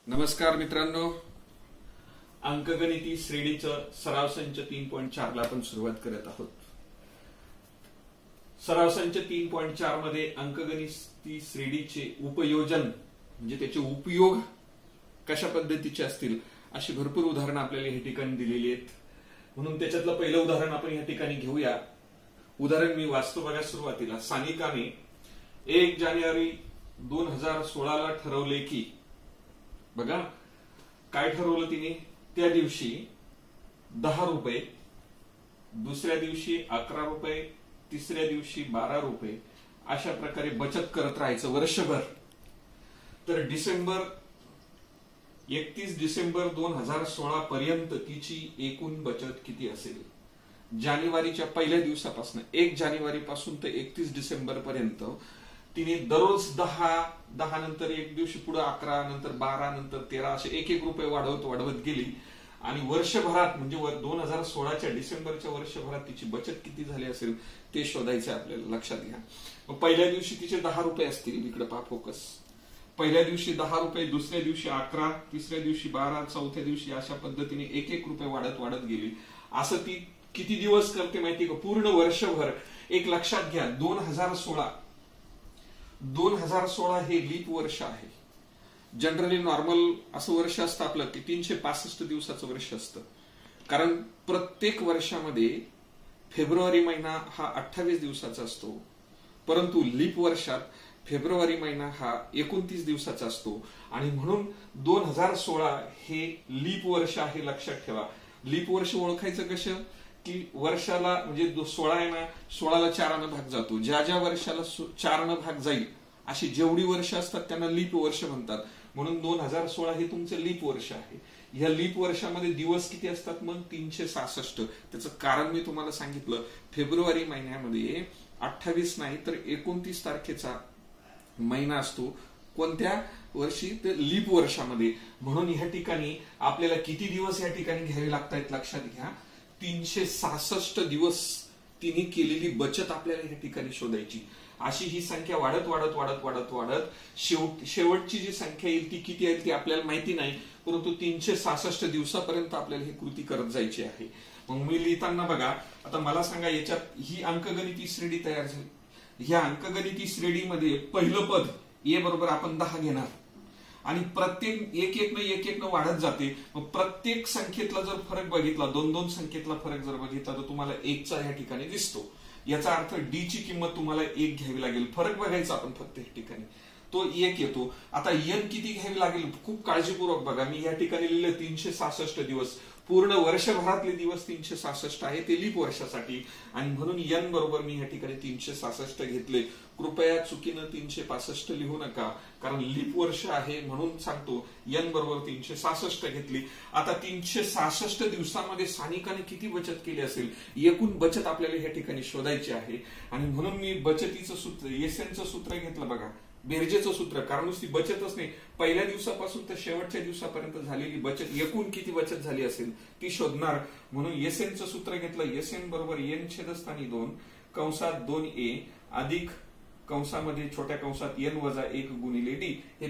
नमस्कार मित्रांनो, अंकगणिती श्रेणीचं सराव संच 3.4 ला आपण सुरुवात करत आहोत। सराव संच 3.4 मध्ये अंकगणिती श्रेणीचे उपयोजन म्हणजे त्याचे उपयोग कशा पद्धतीचे असतील अशी भरपूर उदाहरणं आपल्याला या ठिकाणी दिलेली आहेत। म्हणून त्याच्यातलं पहिलं उदाहरण आपण या ठिकाणी घेऊया। उदाहरण मी वाचतो बघा। सुरुवातीला सानिकाने 1 जानेवारी 2016 ला ठरवले की, बघा काय ठरवलं तिने, त्या दिवशी 10 रुपये, दुसऱ्या दिवशी 11 रुपये, तिसऱ्या दिवशी 12 रुपये अशा प्रकारे बचत करत राहायचं वर्षभर। तर 31 डिसेंबर 2016 पर्यंत तिची एकूण बचत किती असेल? जानेवारीच्या पहिल्या दिवसापासून 1 जानेवारी पासून ते 31 डिसेंबर पर्यंत तिने दररोज 10 नंतर एक दिवशी पुढे 11, नंतर 12, नंतर 13 असे 1 रुपये वाढवत गेली। आणि वर्षभरात म्हणजे 2016च्या डिसेंबरच्या वर्षभरात तिची बचत किती झाली असेल ते शोधायचे आपल्याला। लक्षात घ्या, पहिल्या दिवशी तिचे 10 रुपये असतील, इकडे पहा फोकस। पहिल्या दिवशी 10 रुपये, दुसऱ्या दिवशी 11, तिसऱ्या दिवशी 12, चौथ्या दिवशी अशा पद्धतीने 1 रुपये वाढत गेली। असं ती किती दिवस करते माहिती का? पूर्ण वर्षभर। एक लक्षात घ्या, 2016 हे लीप वर्ष आहे। जनरली नॉर्मल असं वर्ष असतं आपलं की 365 दिवसाचं वर्ष असतं, कारण प्रत्येक वर्षामध्ये फेब्रुवारी महिना हा 28 दिवसाचा असतो, परंतु लीप वर्षात फेब्रुवारी महिना हा 29 दिवसाचा असतो। आणि म्हणून 2016 हे लीप वर्ष आहे, लक्षात ठेवा। लीप वर्ष ओळखायचं कसं की वर्षाला म्हणजे 16 आहे ना, 16ला 4 भाग जातो। ज्या ज्या वर्षाला 4 भाग जाईल अशी जेवढी वर्ष असतात त्यांना लीप वर्ष म्हणतात। म्हणून 2016 हे तुमचं लीप वर्ष आहे। या लीप वर्षामध्ये दिवस किती असतात मग? 366। त्याचं कारण मी तुम्हाला सांगितलं, फेब्रुवारी महिन्यामध्ये 28 नाही तर 29 तारखेचा महिना असतो। कोणत्या वर्षी? तर लीप वर्षामध्ये। म्हणून या ठिकाणी आपल्याला किती दिवस या ठिकाणी घ्यावे लागतात लक्षात घ्या, 366 दिवस तिने केलेली बचत आपल्याला या ठिकाणी शोधायची। अशी ही संख्या वाढत शेवटची जी संख्या येईल ती किती येईल ती आपल्याला माहिती नाही, परंतु 366 दिवसापर्यंत आपल्याला ही कृती करत जायची आहे। मग मी लिहिताना बघा, आता मला सांगा, याच्यात ही अंकगणिती श्रेणी तयार झाली। ह्या अंकगणिती श्रेणीमध्ये पहिलं पद ए बरोबर आपण 10 घेणार आणि प्रत्येक एक वाढत जाते। मग प्रत्येक संख्येतला जर फरक बघितला, 2 संख्येतला फरक जर बघितला तर तुम्हाला 1चा या ठिकाणी दिसतो। याचा अर्थ डी ची किंमत तुम्हाला 1 घ्यावी लागेल। फरक बघायचा आपण फक्त या ठिकाणी, तो 1 येतो। आता एन किती घ्यावी लागेल खूप काळजीपूर्वक बघा। मी या ठिकाणी लिहिलं 366 दिवस, पूर्ण वर्षभरातले दिवस 366 आहे, ते लीप वर्षासाठी। आणि म्हणून एन बरोबर मी या ठिकाणी 366 घेतले। कृपया चुकीनं 365 लिहू नका, कारण लीप वर्ष आहे म्हणून सांगतो। एन बरोबर 366 घेतली। आता 366 दिवसामध्ये सानिकाने किती बचत केली असेल, एकूण बचत आपल्याला या ठिकाणी शोधायची आहे। आणि म्हणून मी बचतीचं सूत्र, एसएनचं सूत्र घेतलं बघा, बेरजेचं सूत्र। कारण नुसती बचतच नाही, पहिल्या दिवसापासून तर शेवटच्या दिवसापर्यंत झालेली बचत, एकूण किती बचत झाली असेल ती शोधणार। म्हणून एसएनचं सूत्र घेतलं। एसएन बरोबर एन छेदस्थानी 2 कंसात 2a अधिक कंसामध्ये छोट्या कंसात n वजा 1 गुणिले डी। हे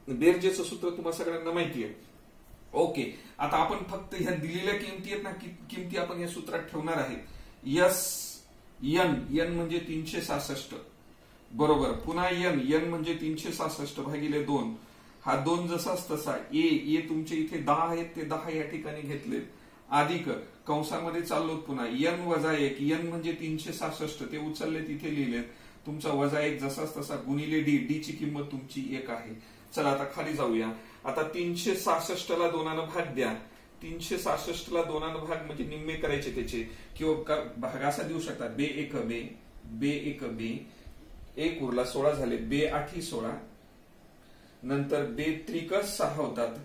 बेरजेचं सूत्र तुम्हाला सगळ्यांना माहिती आहे। ओके, आता आपण फक्त ह्या दिलेल्या किमती आहेत ना, किमती आपण या सूत्रात ठेवणार आहेत। एन म्हणजे 366 बरोबर, पुन्हा एन म्हणजे 366 भागिले 2, हा 2 जसाच तसा। ए तुमचे इथे 10 आहेत, ते 10 या ठिकाणी घेतले, अधिक कंसामध्ये चाललो पुन्हा एन वजा 1, एन म्हणजे 366 ते उचलले तिथे लिहिले, तुमचा वजा 1 जसाच तसा गुणिले डी ची किंमत तुमची 1 आहे। चला आता खाली जाऊया। आता 366 ला 2 ने भाग द्या। 366 ला 2 ने भाग म्हणजे निम्मे करायचे त्याचे, किंवा भाग असा देऊ शकता, बे 1 बे 1 उरला 16 झाले, बे 8 16, नंतर बे त्रिक 6 होतात।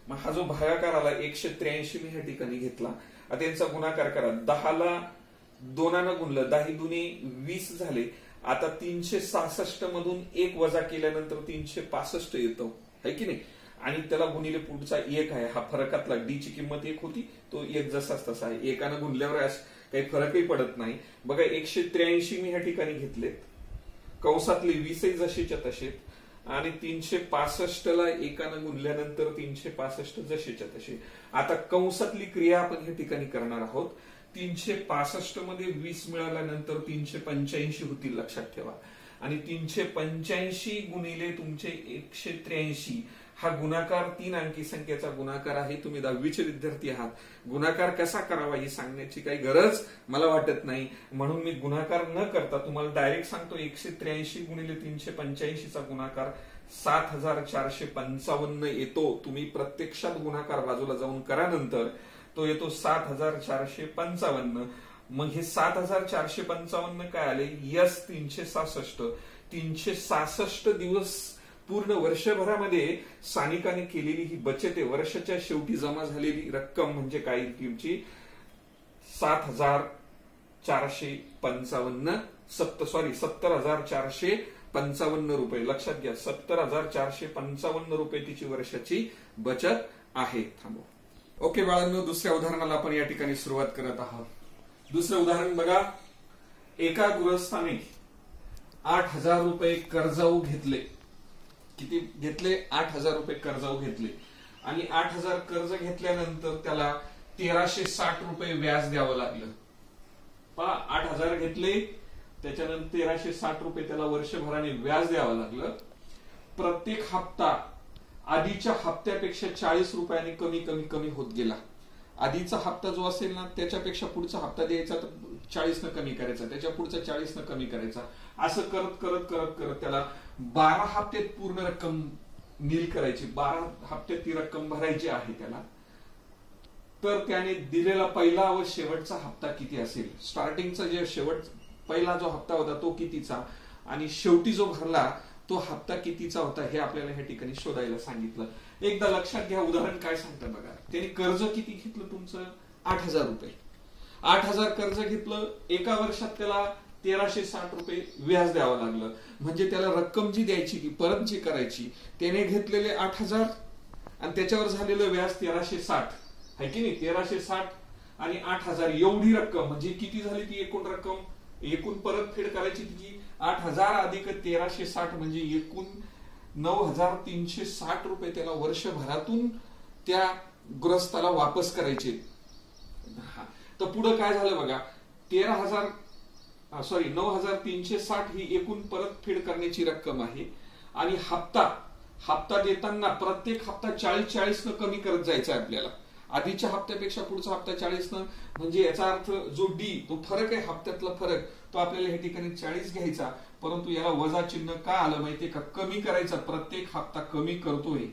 मग हा जो भागाकार आला 183 मी ह्या ठिकाणी घेतला। आता यांचा गुणाकार करा, 10 ला 2 ने गुणलं, 10 दुनी 20 झाले। आता 366 मधून 1 वजा केल्यानंतर 365 येतो, है की नाही? आणि त्याला गुणिले पुढचा 1 आहे, हा फरकातला डी ची किंमत 1 होती, तो 1 जसाच तसा आहे। 1 ने गुणल्यावर काही फरकही पडत नाही। बघा 183 मी ह्या ठिकाणी घेतले, कंसातले 20 जसेच्या तसे, आणि 365ला एकानं गुणल्यानंतर 365 जसेच्या तसे. आता कंसातली क्रिया आपण या ठिकाणी करणार आहोत. 365 मध्ये 20 मिळाल्यानंतर 385 होतील, लक्षात ठेवा. आणि 385 गुणिले तुमचे 183 हा गुणाकार 3 अंकी संख्येचा गुणाकार आहे. तुम्ही 10वीचे विद्यार्थी आहात. गुणाकार कसा करावा ही सांगण्याची काही गरज मला वाटत नाही, म्हणून मी गुणाकार न करता तुम्हाला डायरेक्ट सांगतो. 183 गुणिले 385 चा गुणाकार 7455 येतो. तुम्ही प्रत्यक्षात गुणाकार बाजूला जाऊन करा, नंतर तो येतो 7455. मग हे 7455 काय आले? यस 366. 366 दिवस पूर्ण वर्षभरामध्ये सानिकाने केलेली ही बचत आहे. वर्षाच्या शेवटी जमा झालेली रक्कम म्हणजे काय? तुमची 70,455 रुपये. लक्षात घ्या, 70,455 रुपये तिची वर्षाची बचत आहे. थांबव. ओके बाळांनो, दुसऱ्या उदाहरणाला आपण या ठिकाणी सुरुवात करत आहोत. दुसरं उदाहरण बघा. एका गृहस्थाने 8,000 रुपये कर्जाऊ घेतले. किती घेतले? 8,000 रुपये कर्जाऊ घेतले. आणि 8,000 कर्ज घेतल्यानंतर त्याला 1,360 रुपये व्याज द्यावं लागलं. पहा, 8,000 घेतले, त्याच्यानंतर 1,360 रुपये त्याला वर्षभराने व्याज द्यावं लागलं. प्रत्येक हप्ता आधीच्या हप्त्यापेक्षा 40 रुपयांनी कमी कमी कमी होत गेला. आधीचा हप्ता जो असेल ना त्याच्यापेक्षा पुढचा हप्ता द्यायचा तर 40 न कमी करायचा, त्याच्या पुढचा 40 न कमी करायचा. असं करत करत करत करत त्याला 12 हप्त्यात पूर्ण रक्कम नील करायची. 12 हप्त्यात ती रक्कम भरायची आहे त्याला. तर त्याने दिलेला पहिला व शेवटचा हप्ता किती असेल? स्टार्टिंगचा जे पहिला जो हप्ता होता तो कितीचा आणि शेवटी जो भरला तो हप्ता कितीचा होता हे आपल्याला ह्या ठिकाणी शोधायला सांगितलं. एकदा लक्षात घ्या, उदाहरण काय सांगतं बघा. त्याने कर्ज किती घेतलं तुमचं? 8,000 रुपये. 8,000 कर्ज घेतलं. एका वर्षात त्याला 1,360 रुपये व्याज द्यावं लागलं. म्हणजे त्याला रक्कम जी द्यायची ती परत जी करायची, त्याने घेतलेले 8,000 आणि त्याच्यावर झालेलं व्याज 1,360 आहे की नाही? 1,360 आणि 8,000 एवढी रक्कम म्हणजे किती झाली ती एकूण रक्कम? एकूण परतफेड करायची तिची 8,000 अधिक 1,360 म्हणजे एकूण 9,360 रुपये त्याला वर्षभरातून त्या गृहस्थाला वापस करायचे. तर पुढे काय झालं बघा. 9,360 ही एकूण परतफेड करण्याची रक्कम आहे. आणि हप्ता देताना प्रत्येक हप्ता 40 न कमी करत जायचा आहे आपल्याला. आधीच्या हप्त्यापेक्षा पुढचा हप्ता 40 न, म्हणजे याचा अर्थ जो डी तो फरक आहे, हप्त्यातला फरक, तो आपल्याला हे ठिकाणी 40 घ्यायचा. परंतु याला वजा चिन्ह का आलं माहितीये का? कमी करायचा. प्रत्येक हप्ता कमी करतोय.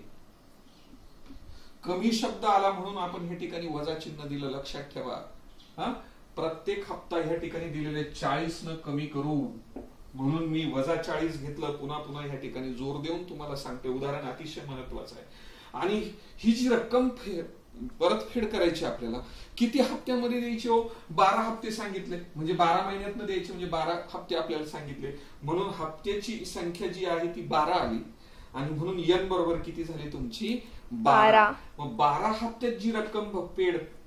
कमी शब्द आला म्हणून आपण हे ठिकाणी वजा चिन्ह दिलं, लक्षात ठेवा. प्रत्येक हप्ता ह्या ठिकाणी दिलेले 40 न कमी करू म्हणून मी वजा 40 घेतलं. पुन्हा पुन्हा ह्या ठिकाणी जोर देऊन तुम्हाला सांगते, उदाहरण अतिशय महत्वाचं आहे. आणि ही जी रक्कम परतफेड करायची आपल्याला किती हप्त्यामध्ये द्यायची? 12 हप्ते सांगितले, म्हणजे 12 महिन्यातनं द्यायचे, म्हणजे 12 हप्ते आपल्याला सांगितले. म्हणून हप्त्याची संख्या जी आहे ती 12 आली. आणि म्हणून एन बरोबर किती झाली तुमची? 12. मग 12 हप्त्यात जी रक्कम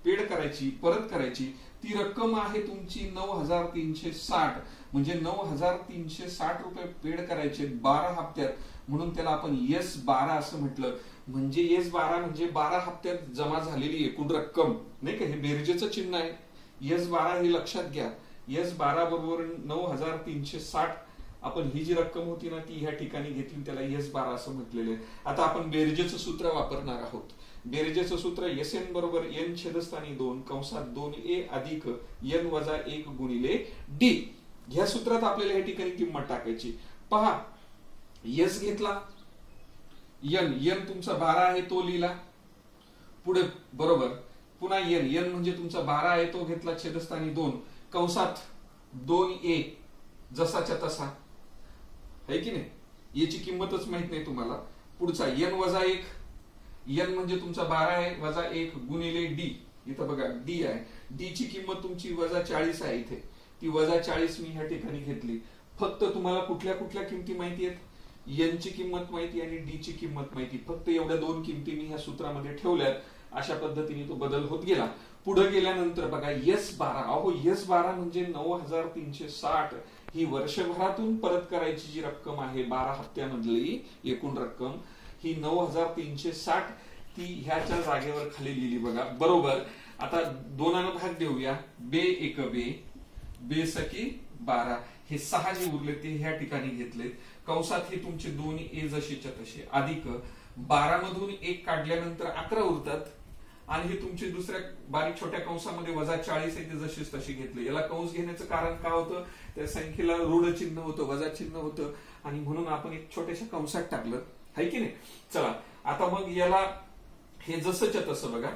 पेड करायची, परत करायची, ती रक्कम आहे तुमची 9,360. म्हणजे 9,360 रुपये पेड करायचे 12 हप्त्यात. म्हणून त्याला आपण S12 असं म्हटलं. म्हणजे S12 म्हणजे 12 हप्त्यात जमा झालेली एकूण रक्कम, नाही का? हे बेरजेचं चिन्ह आहे. S12 हे लक्षात घ्या. S12 बरोबर 9,360. आपण ही जी रक्कम होती ना ती ह्या ठिकाणी घेतली, त्याला S12 असं म्हटलेलं आहे. आता आपण बेरजेचं सूत्र वापरणार आहोत. बेरजेचं सूत्र SN बरोबर N छेदस्थानी 2 कंसात 2A अधिक N वजा 1 गुणिले D. ह्या सूत्रात आपल्याला ह्या ठिकाणी किंमत टाकायची. पहा, S घेतला, N तुमचा 12 आहे तो लिहिला पुढे, बरोबर. पुन्हा N म्हणजे तुमचा 12 आहे तो घेतला, छेदस्थानी 2 कंसात 2A जसाच्या तसा, आहे की नाही? याची किंमतच माहित नाही तुम्हाला. पुढचा N वजा 1, N म्हणजे तुमचा 12 आहे वजा 1 गुणिले D. इथं बघा D आहे. D ची किंमत तुमची वजा 40 आहे. इथे ती वजा 40 मी ह्या ठिकाणी घेतली. फक्त तुम्हाला कुठल्या कुठल्या किमती माहिती आहेत? N ची किंमत माहिती आणि D ची किंमत माहिती. फक्त एवढ्या दोन किमती मी ह्या सूत्रामध्ये ठेवल्यात अशा पद्धतीने तो बदल होत गेला. पुढे गेल्यानंतर बघा S12, अहो S12 म्हणजे 9,360 ही वर्षभरातून परत करायची जी रक्कम आहे 12 हप्त्यामधली एकूण रक्कम ही 9,360 ती ह्याच्या जागेवर खाली लिहिली बघा. बरोबर. आता दोनानं भाग देऊया. बे एक बे, बे सकी 12, हे 6 जे उरले ते ह्या ठिकाणी घेतले. कंसात हे तुमचे दोन्ही ए जशीच्या तसे अधिक 12 मधून 1 काढल्यानंतर 11 उरतात आणि हे तुमचे दुसऱ्या बारीक छोट्या कंसामध्ये वजा 40 आहे ते जशीच तशी घेतले. याला कंस घेण्याचं कारण काय होतं, त्या संख्येला ऋण चिन्ह होतं, वजा चिन्ह होतं आणि म्हणून आपण एक छोट्याशा कंसात टाकलं, है की नाही. चला आता मग याला हे जसंच्या तसं बघा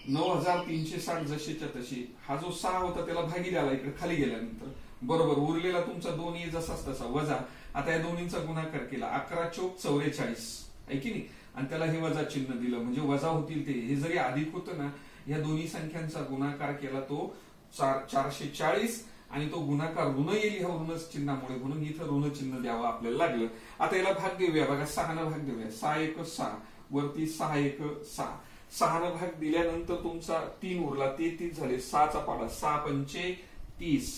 9,360 जशीच्या तशी, हा जो 6 होता त्याला भागीले आला इकडे खाली गेल्यानंतर. बरोबर. उरलेला तुमचा 2 जसाच तसा वजा. आता या दोन्हींचा गुणाकार केला 11 चौक 44, आहे की नाही, आणि त्याला हे वजा चिन्ह दिलं म्हणजे वजा होतील ते. हे जरी अधिक होतं ना, या दोन्ही संख्यांचा गुणाकार केला तो 440 आणि तो गुणाकार ऋण येईल ह्या ऋण चिन्हामुळे, म्हणून इथं ऋण चिन्ह द्यावं आपल्याला लागलं. आता याला भाग देऊया बघा. 6 भाग देऊया. 6 1 6 वरती 6 1 6. 6 भाग दिल्यानंतर तुमचा 3 उरला, 33 झाले. 6 चा पाडा 6 पंचे 30,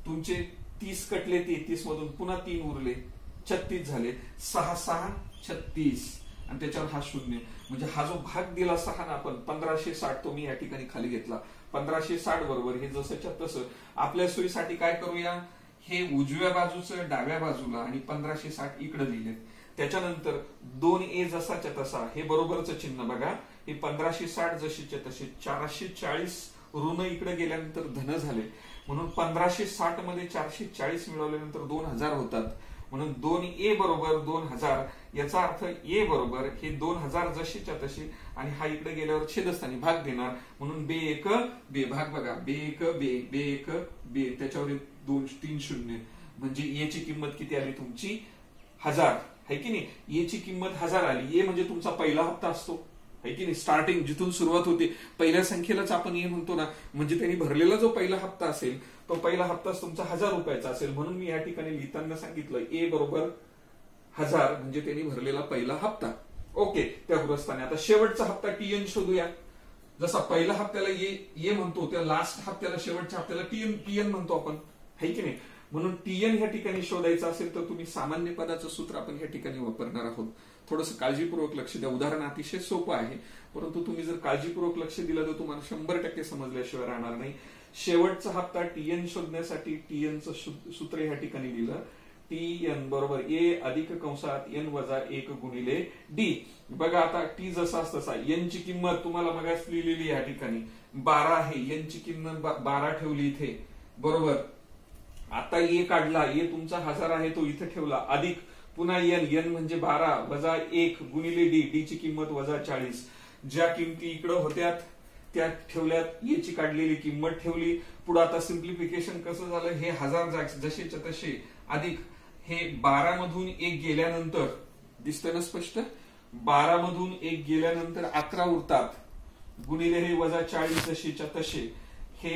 तुमचे 30 कटले 33 मधून, पुन्हा 3 उरले 36 झाले. 6 6 36 आणि त्याच्यावर हा 0, म्हणजे हा जो भाग दिला 6 ना आपण 1560 तो मी या ठिकाणी खाली घेतला. 1560 बरोबर हे जसंच्या तसं आपल्या सोयीसाठी काय करूया, हे उजव्या बाजूचं डाव्या बाजूला आणि 1560 इकडे लिहिले. त्याच्यानंतर 2a जसाच्या तसा हे बरोबरचं चिन्ह बघा. हे 1560 जशीच्या तसे 440 ऋण इकडे गेल्यानंतर धन झाले, म्हणून 1560 मध्ये 440 मिळवल्यानंतर 2000 होतात, म्हणून 2a बरोबर 2000. याचा अर्थ a बरोबर हे 2000 जशीच्या तशी आणि हा इकडे गेल्यावर छेदस्थानी भाग देणार, म्हणून बे एक बे भाग बघा. बे एक बे, बे एक बे, त्याच्यावर 2 3 0 म्हणजे याची किंमत किती आली तुमची 1000, है की नाही. याची किंमत 1000 आली. ए म्हणजे तुमचा पहिला हप्ता असतो, है की नाही. स्टार्टिंग जिथून सुरुवात होते पहिल्या संख्येलाच आपण ए म्हणतो ना, म्हणजे त्यांनी भरलेला जो पहिला हप्ता असेल तो पहिला हप्ता तुमचा 1000 रुपयाचा असेल, म्हणून मी या ठिकाणी लिहिताना सांगितलं ए बरोबर 1000 म्हणजे त्यांनी भरलेला पहिला हप्ता. ओके. त्या गृहस्थाने आता शेवटचा हप्ता टीएन शोधूया. जसा पहिला हप्त्याला ए म्हणतो त्या लास्ट हप्त्याला शेवटच्या हप्त्याला टीएन म्हणतो आपण, है की नाही. म्हणून टीएन ह्या ठिकाणी शोधायचं असेल तर तुम्ही सामान्य पदाचं सूत्र आपण ह्या ठिकाणी वापरणार आहोत. थोडंसं काळजीपूर्वक लक्ष द्या. उदाहरण अतिशय सोपं आहे, परंतु तुम्ही जर काळजीपूर्वक लक्ष दिलं तर तुम्हाला 100% समजल्याशिवाय राहणार नाही. शेवटचा हप्ता टीएन शोधण्यासाठी टीएनचं सूत्र ह्या ठिकाणी लिहिलं. टीएन बरोबर ए अधिक कंसात एन वजा 1 गुणिले डी. बघा आता टी जसा तसा एन ची किंमत तुम्हाला मगाच लिहिलेली या ठिकाणी 12 आहे. एन ची किंमत 12 ठेवली इथे, बरोबर. आता ए काढला, ए तुमचा 1000 आहे तो इथे ठेवला, अधिक पुन्हा एन म्हणजे 12 वजा 1 गुणिले डी, डी ची किंमत वजा 40. ज्या किमती इकडे होत्या त्या ठेवल्यात, याची काढलेली किंमत ठेवली. पुढे आता सिम्प्लिफिकेशन कसं झालं, हे 1000 जसेच्या तसे अधिक हे 12 मधून 1 गेल्यानंतर दिसतंय ना स्पष्ट, 12 मधून 1 गेल्यानंतर 11 उरतात, गुणिले हे वजा 40 जशीच्या तसे, हे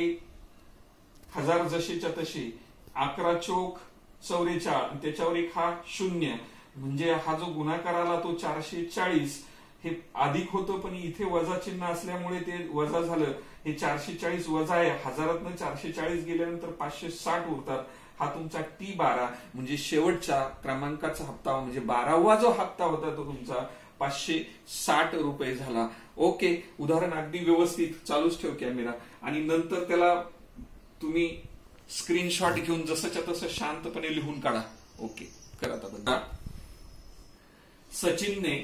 1000 जशीच्या तसे 11 चौक 44, त्याच्यावर एक हा 0 म्हणजे हा जो गुणाकार आला तो 440. हे अधिक होतं पण इथे वजा चिन्ह असल्यामुळे ते वजा झालं. हे 440 वजा आहे, 1000तनं 440 गेल्यानंतर 560 उरतात. हा तुमचा T12 म्हणजे शेवटच्या क्रमांकाचा हप्ता, म्हणजे 12वा जो हप्ता होता तो तुमचा 560 रुपये झाला. ओके. उदाहरण अगदी व्यवस्थित चालूच ठेव कॅमेरा आणि नंतर त्याला तुम्ही स्क्रीनशॉट घेऊन जसंच्या तसं शांतपणे लिहून काढा. ओके. करा आता. सचिनने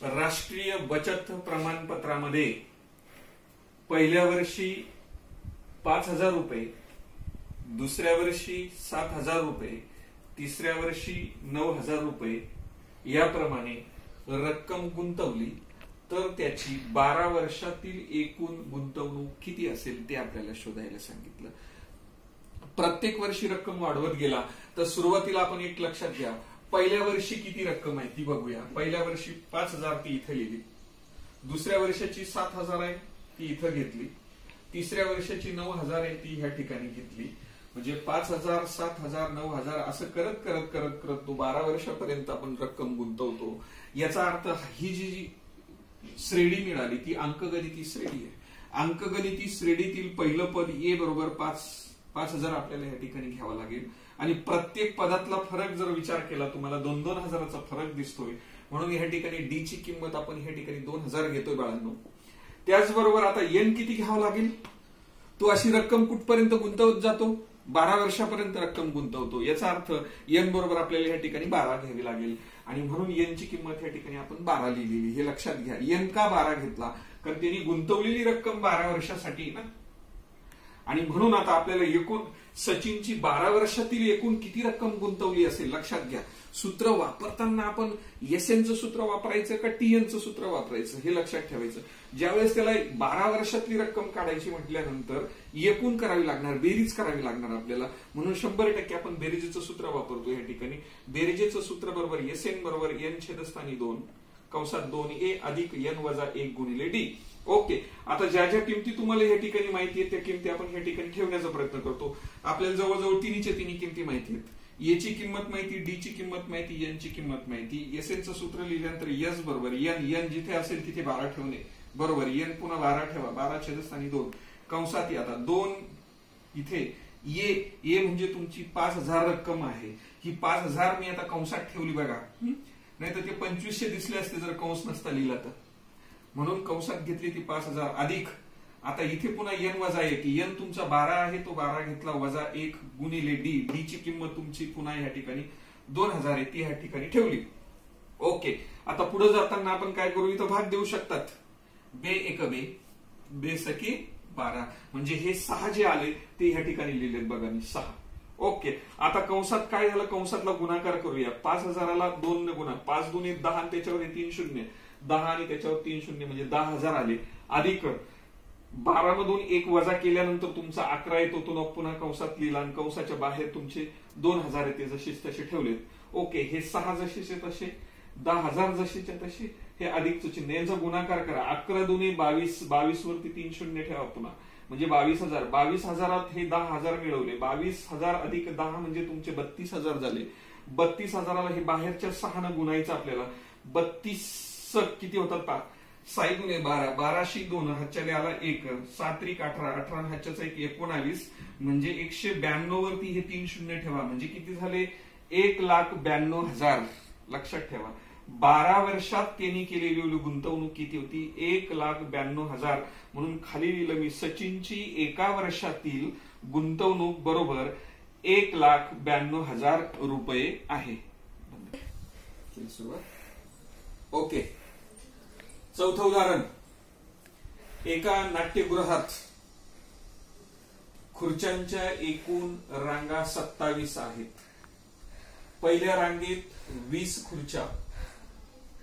राष्ट्रीय बचत प्रमाणपत्रामध्ये पहिल्या वर्षी 5000 रुपये, दुसऱ्या वर्षी 7000 रुपये, तिसऱ्या वर्षी 9000 रुपये याप्रमाणे रक्कम गुंतवली तर त्याची 12 वर्षातील एकूण गुंतवणूक किती असेल ते आपल्याला शोधायला सांगितलं. प्रत्येक वर्षी रक्कम वाढवत गेला तर सुरुवातीला आपण एक लक्षात घ्या, पहिल्या वर्षी किती रक्कम आहे ती बघूया. पहिल्या वर्षी 5000 ती इथे लिहिली, दुसऱ्या वर्षाची 7000 आहे ती इथं घेतली, तिसऱ्या वर्षाची 9000 आहे ती ह्या ठिकाणी घेतली. म्हणजे 5000 7000 9000 असं करत करत करत करत तो 12 वर्षापर्यंत आपण रक्कम गुंतवतो. याचा अर्थ ही जी श्रेणी मिळाली, ती अंकगणिती श्रेणी आहे. अंकगणिती श्रेणीतील पहिलं पद ए बरोबर 5,000 आपल्याला या ठिकाणी घ्यावं लागेल. आणि प्रत्येक पदातला फरक जर विचार केला तुम्हाला 2-2 हजाराचा फरक दिसतोय, म्हणून या ठिकाणी डी ची किंमत आपण या ठिकाणी 2000 घेतोय बाळांनो. त्याचबरोबर आता एन किती घ्यावं लागेल, तो अशी रक्कम कुठपर्यंत गुंतवत जातो, 12 वर्षापर्यंत रक्कम गुंतवतो. याचा अर्थ एन बरोबर आपल्याला या ठिकाणी 12 घ्यावी लागेल. आणि म्हणून एन ची किंमत या ठिकाणी आपण 12 लिहिलेली, हे लक्षात घ्या. एन का 12 घेतला, कारण त्यांनी गुंतवलेली रक्कम 12 वर्षासाठी ना. आणि म्हणून आता आपल्याला एकूण सचिनची 12 वर्षातील एकूण किती रक्कम गुंतवली असेल लक्षात घ्या. सूत्र वापरताना आपण एसएनचं सूत्र वापरायचं का टीएनचं सूत्र वापरायचं हे लक्षात ठेवायचं. ज्यावेळेस त्याला 12 वर्षातली रक्कम काढायची म्हटल्यानंतर एकूण करावी लागणार, बेरीज करावी लागणार आपल्याला. म्हणून 100% आपण बेरीजेचं सूत्र वापरतो या ठिकाणी. बेरीजेचं सूत्र बरोबर एसएन बरोबर एन छेदस्थानी 2 कंसात 2a अधिक एन वजा 1 गुणिले डी. ओके, आता ज्या ज्या किमती तुम्हाला या ठिकाणी माहिती आहेत त्या किमती आपण या ठिकाणी ठेवण्याचा प्रयत्न करतो. आपल्याला जवळजवळ तिन्ही किमती माहिती आहेत. ए ची किंमत माहिती, डी ची किंमत माहिती, एन ची किंमत माहिती. एसएनचं सूत्र लिहिल्यानंतर एस बरोबर एन जिथे असेल तिथे 12 ठेवणे बरोबर. एन पुन्हा 12 ठेवा, 12 छेदस्थानी 2 कंसात आता 2 इथे ए म्हणजे तुमची 5000 रक्कम आहे. ही 5000 मी आता कंसात ठेवली बघा, नाही तर ते 2500 दिसले असते जर कंस नसता लिहिला तर. म्हणून कंसात घेतली ती 5000 अधिक आता इथे पुन्हा एन वजा 1. एन तुमचा 12 आहे, तो 12 घेतला वजा 1 गुणिले डी. डी ची किंमत तुमची पुन्हा या ठिकाणी 2000 आहे, ती या ठिकाणी ठेवली. ओके, आता पुढे जाताना आपण काय करू, इथं भाग देऊ शकतात. बे एक बे सकी 12 म्हणजे हे 6 जे आले ते या ठिकाणी लिहिलेत बघा मी 6. ओके, आता कंसात काय झालं, कंसातला गुणाकार करूया. 5000ला 2 ने गुणा, 5 दुने 10 आणि त्याच्यावर 3 शून्य, 10 आणि त्याच्यावर 3 शून्य म्हणजे 10,000 आले. अधिक 12 मधून 1 वजा केल्यानंतर तुमचा 11 येतो, तो पुन्हा कंसात लिहिला आणि कंसाच्या बाहेर तुमचे 2000 येते, जशीच तसे ठेवलेत. ओके, हे 6 जशीचे तसे, 10,000 जशीच्या तसे, हे अधिकचं चिन्ह, यांचा गुणाकार करा. 11 दुने 22, 22 वरती 3 शून्य ठेवा पुन्हा म्हणजे 22,000. 22,000 हे 10,000 मिळवले. 22,000 अधिक 10 म्हणजे तुमचे 32,000 झाले. 32,000ला हे बाहेरच्या 6 न गुणायचं आपल्याला. 32 किती होतात, 6 दुने 12, 12शी 2 हातच्याने आला 1, 7 त्रिक 18, 18 हातच्याचा 1 19 म्हणजे 192 वरती हे 3 शून्य ठेवा म्हणजे किती झाले, 1,92,000. लक्षात ठेवा 12 वर्षात त्यांनी केलेली गुंतवणूक किती होती, 1,92,000. म्हणून खाली लिहिलं मी, सचिनची एका वर्षातील गुंतवणूक बरोबर 1,92,000 रुपये आहे. ओके, चौथं उदाहरण. एका नाट्यगृहात खुर्च्यांच्या एकूण रांगा 27 आहेत. पहिल्या रांगेत 20 खुर्च्या,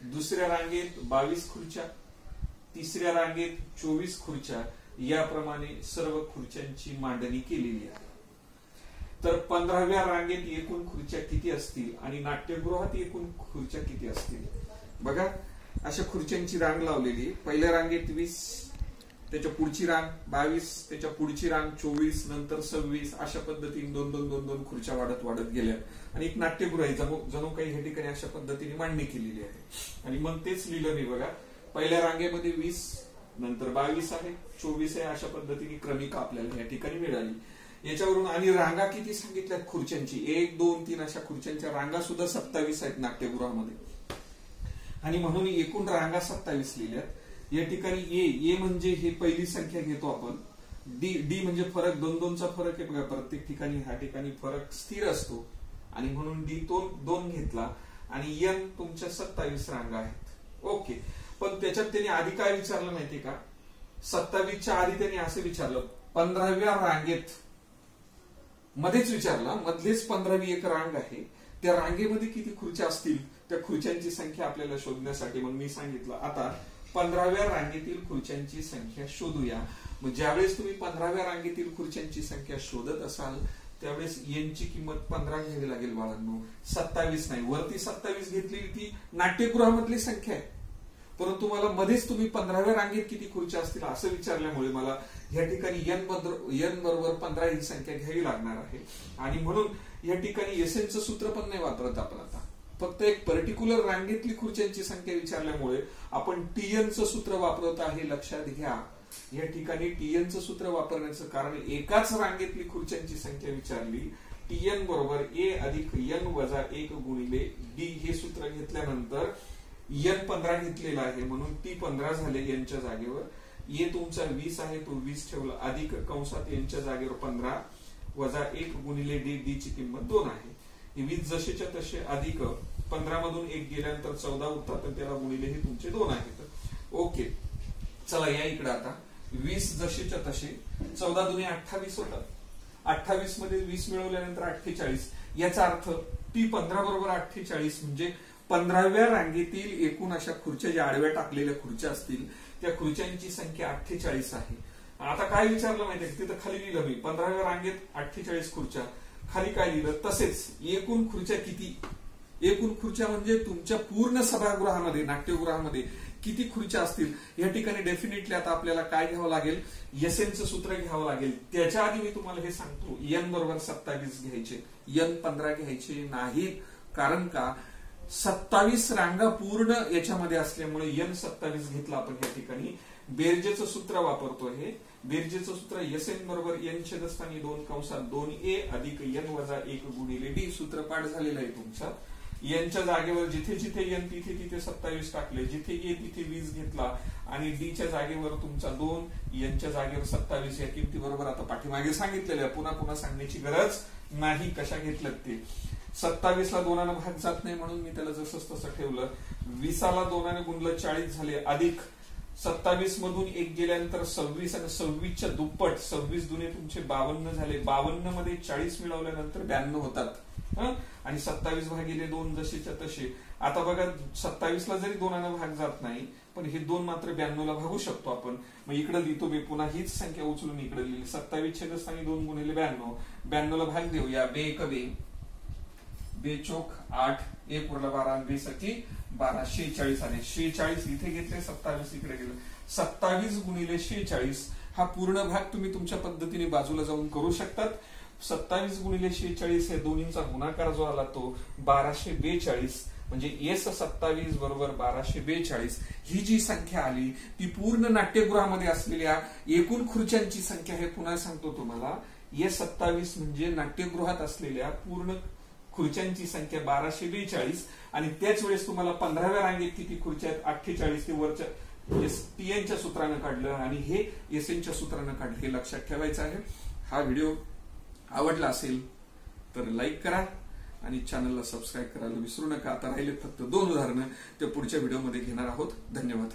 दुसऱ्या रांगेत 22 खुर्च्या, तिसऱ्या रांगेत 24 खुर्च्या, याप्रमाणे सर्व खुर्च्यांची मांडणी केलेली आहे. तर 15व्या रांगेत एकूण खुर्च्या किती असतील आणि नाट्यगृहात एकूण खुर्च्या किती असतील बघा. अशा खुर्च्यांची रांग लावलेली. पहिल्या रांगेत 20, त्याच्या पुढची रांग 22, त्याच्या पुढची रांग 24, नंतर 26, अशा पद्धतीने 2-2 खुर्च्या वाढत वाढत गेल्या आणि एक नाट्यगृह आहे जणू काही या ठिकाणी अशा पद्धतीने मांडणी केलेली आहे. आणि मग तेच लिहिलं मी बघा, पहिल्या रांगेमध्ये 20, नंतर 22 आहे, 24 आहे, अशा पद्धतीने क्रमिका आपल्याला या ठिकाणी मिळाली. याच्यावरून आणि रांगा किती सांगितल्यात खुर्च्यांची, 1, 2, 3 अशा खुर्च्यांच्या रांगा सुद्धा 27 आहेत नाट्यगृहामध्ये. आणि म्हणून एकूण रांगा 27 लिहिल्यात. या ठिकाणी ए म्हणजे हे पहिली संख्या घेतो आपण. डी म्हणजे फरक, 2-2चा फरक आहे बघा प्रत्येक ठिकाणी. ह्या ठिकाणी फरक स्थिर असतो आणि म्हणून डी तो 2 घेतला. आणि एन तुमच्या 27 रांगा आहेत. ओके, पण त्याच्यात त्यांनी आधी काय विचारलं माहितीये का, 27च्या आधी त्यांनी असं विचारलं, 15व्या रांगेत मध्येच विचारला, मधलेच 15वी एक रांग आहे, त्या रांगेमध्ये किती खुर्च्या असतील, त्या खुर्च्यांची संख्या आपल्याला शोधण्यासाठी मग मी सांगितलं आता 15व्या रांगेतील खुर्च्यांची संख्या शोधूया. मग ज्यावेळेस तुम्ही 15व्या रांगेतील खुर्च्यांची संख्या शोधत असाल त्यावेळेस यांची किंमत 15 घ्यावी लागेल बाळांनो, 27 नाही. वरती 27 घेतलेली ती नाट्यगृहामधली संख्या आहे, परंतु मला मध्येच तुम्ही 15व्या रांगेत किती खुर्च्या असतील असं विचारल्यामुळे मला या ठिकाणी एन बरोबर 15 ही संख्या घ्यावी लागणार आहे. आणि म्हणून या ठिकाणी एसएनचं सूत्र पण नाही वापरत आपण आता. फक्त एक पर्टिक्युलर रांगेतली खुर्च्यांची संख्या विचारल्यामुळे आपण टीएनचं सूत्र वापरत आहे, लक्षात घ्या. या ठिकाणी टीएनचं सूत्र वापरण्याचं कारण एकाच रांगेतली खुर्च्यांची संख्या विचारली. टीएन बरोबर ए अधिक एन वजा 1 गुणिले डी हे सूत्र घेतल्यानंतर एन 15 घेतलेला आहे म्हणून टी 15 झाले एनच्या जागेवर. ए तुमचा 20 आहे तो 20 ठेवला अधिक कंसात एनच्या जागेवर 15 वजा 1 गुणिले डी, डी ची किंमत 2 आहे. 20 जसेच्या तसे अधिक 15 मधून 1 गेल्यानंतर 14 उरतात तर त्याला गुणिले हे तुमचे 2 आहेत. ओके, चला या इकडे आता 20 जसेच्या तसे 14 दुने 28 होतात. 28 मध्ये 20 मिळवल्यानंतर 48. याचा अर्थ टी 15 बरोबर 48 म्हणजे 15व्या रांगेतील एकूण अशा खुर्च्या ज्या आडव्या टाकलेल्या खुर्च्या असतील त्या खुर्च्यांची संख्या 48 आहे. आता काय विचारलं माहितीये, तिथं खाली लिहिलं मी 15व्या रांगेत 48 खुर्च्या, खाली काय लिहिलं तसेच एकूण खुर्च्या किती. एकूण खुर्च्या म्हणजे तुमच्या पूर्ण सभागृहामध्ये नाट्यगृहामध्ये किती खुर्च्या असतील. या ठिकाणी डेफिनेटली आता आपल्याला काय घ्यावं लागेल, एसएनचं सूत्र घ्यावं लागेल. त्याच्या आधी मी तुम्हाला हे सांगतो एन बरोबर 27 घ्यायचे, एन 15 घ्यायचे नाहीत. कारण का 27 रांगा पूर्ण याच्यामध्ये असल्यामुळे एन 27 घेतला आपण. या ठिकाणी बेरजेचं सूत्र वापरतोय. हे बेरजेचं सूत्र एसएन बरोबर एन छेदस्थानी 2 कंसात 2a अधिक एन वजा 1 गुणिले डी सूत्र पाठ झालेलं आहे तुमच्या. एनच्या जागेवर जिथे जिथे एन तिथे तिथे 27 टाकले, जिथे ए तिथे 20 घेतला आणि डीच्या जागेवर तुमचा 2, एनच्या जागेवर 27 या किमती बरोबर आता पाठीमागे सांगितलेल्या पुन्हा पुन्हा सांगण्याची गरज नाही कशा घेतलं ते. 27 ला 2 ने भाग जात नाही म्हणून मी त्याला जसं तसं ठेवलं. 20 ला 2 ने गुणलं 40 झाले अधिक 27 मधून 1 गेल्यानंतर 26 आणि 26 च्या दुप्पट 26 दुने तुमचे 52 झाले. 52 मध्ये 40 मिळवल्यानंतर 92 होतात आणि 27 भागिले 2 जसेच्या तसे. आता बघा 27 ला जरी 2 ने भाग जात नाही पण हे 2 मात्र 92 ला भागू शकतो आपण. मग इकडे लिहितो मी पुन्हा हीच संख्या उचलून इकडे लिहिली. 27 छेदस्थानी 2 गुणिले 92, 92 ला भाग देऊया. बे एक बे, बे चोक 8, 1 उरला 12, बे सखी 12, 46 आले. 46 इथे घेतले, 27 इकडे गेले. 27 गुणिले 46 हा पूर्ण भाग तुम्ही तुमच्या पद्धतीने बाजूला जाऊन करू शकतात. 27 गुणिले 46 हे दोन्हींचा गुणाकार जो आला तो 1242 म्हणजे एस 27 बरोबर 1242 ही जी संख्या आली ती पूर्ण नाट्यगृहामध्ये असलेल्या एकूण खुर्च्यांची संख्या आहे. पुन्हा सांगतो तुम्हाला, एस 27 म्हणजे नाट्यगृहात असलेल्या पूर्ण खुर्च्यांची संख्या 1242 आणि त्याच वेळेस तुम्हाला 15व्या रांगेत किती खुर्च्या आहेत 48 ते वरच्या टीएनच्या सूत्रानं काढलं आणि हे एसएनच्या सूत्रानं काढलं. हे लक्षात ठेवायचं आहे. हा व्हिडिओ आवडला असेल तर लाईक करा आणि चॅनलला सबस्क्राईब करायला विसरू नका. आता राहिले फक्त 2 उदाहरणं ते पुढच्या व्हिडिओमध्ये घेणार आहोत. धन्यवाद.